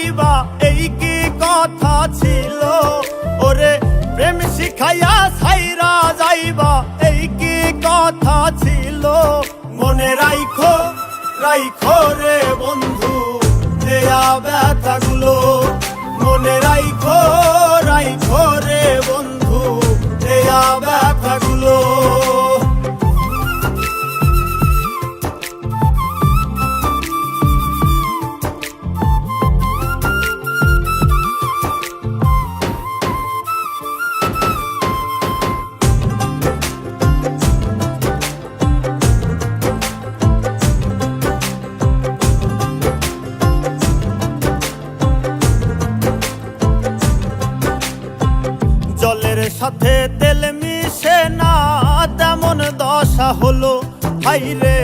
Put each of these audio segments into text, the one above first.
যাইবা এই কি কথা ছিল, ওরে প্রেম শিখাইয়া ছাইরা যাইবা এই কি কথা ছিল। মনে রাইখো রাইখো রে বন্ধু দেয়া ব্যথাগুলো, মনে রাইখো রাইখো রে বন্ধু দেয়া ব্যথাগুলো। জলের সাথে তেল মিশে না তেমন দশা হলো, হাইরে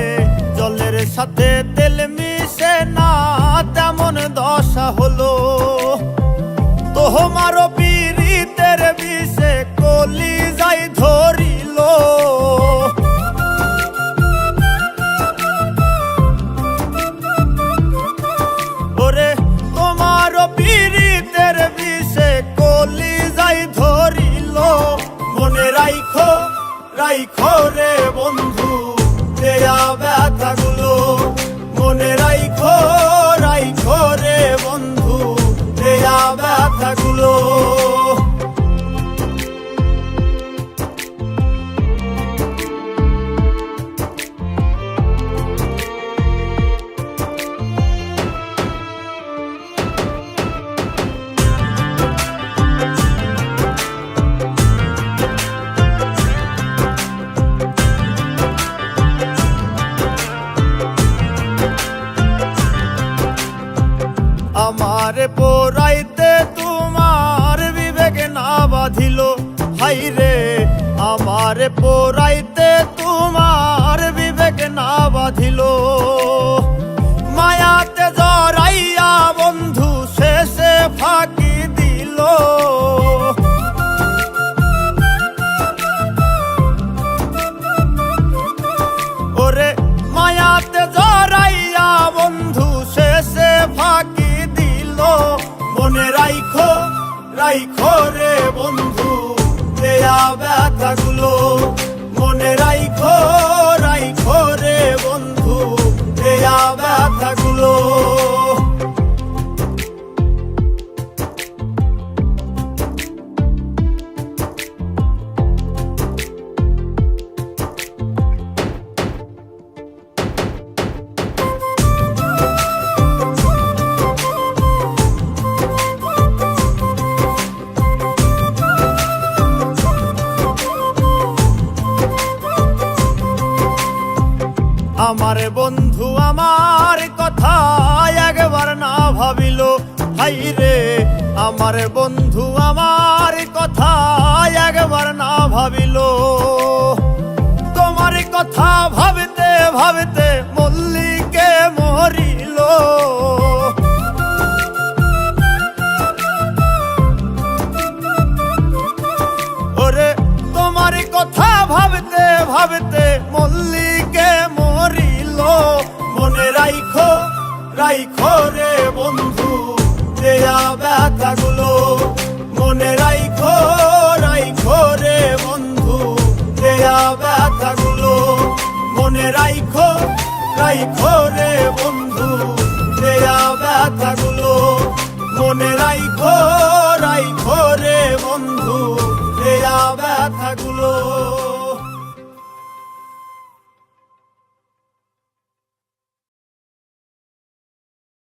জলের সাথে তেল মিশে না তেমন দশা হলো। তোমার পীড়িতের বিষে কলিজায় ধরিল, ওরে তোমার পীড়িতের বিষে কলিজায় ধরিল। মনে রাইখো রাইখো রে বন্ধু দেয়া ব্যথাগুলো, মনে রাইখো রাইখো রে বন্ধু দেয়া ব্যথাগুলো। আমার পোড়াইতে তোমার বিবেক না বাঁধিল, হাইরে আমার পোড়াইতে তোমার বিবেক না বাঁধিল। মায়াতে জড়াইয়া বন্ধু শেষে ফাঁকি দিল, ওরে মায়াতে জড়াইয়া বন্ধু শেষে ফাঁকি। মনে রাইখো রাইখো রে বন্ধু দেয়া ব্যথাগুলো, মনে রাইখো রাইখো রে বন্ধু দেয়া ব্যথাগুলো। আমার বন্ধু আমার কথা একবার না ভাবিল, হাইরে আমার বন্ধু আমার কথা একবার না ভাবিল। তোমার কথা ভাবতে ভাবতে মল্লিকে মরিল, ওরে তোমার কথা ভাবতে ভাবতে মল্লিকে মরিল। মনে রাইখো রাইখো রে বন্ধু দেয়া ব্যথাগুলো, মনে রাইখো রাইখো রে বন্ধু দেয়া ব্যথাগুলো, মনে রাইখো রাইখো রে বন্ধু দেয়া ব্যথাগুলো, মনে রাইখো রাইখো রে বন্ধু দেয়া ব্যথাগুলো।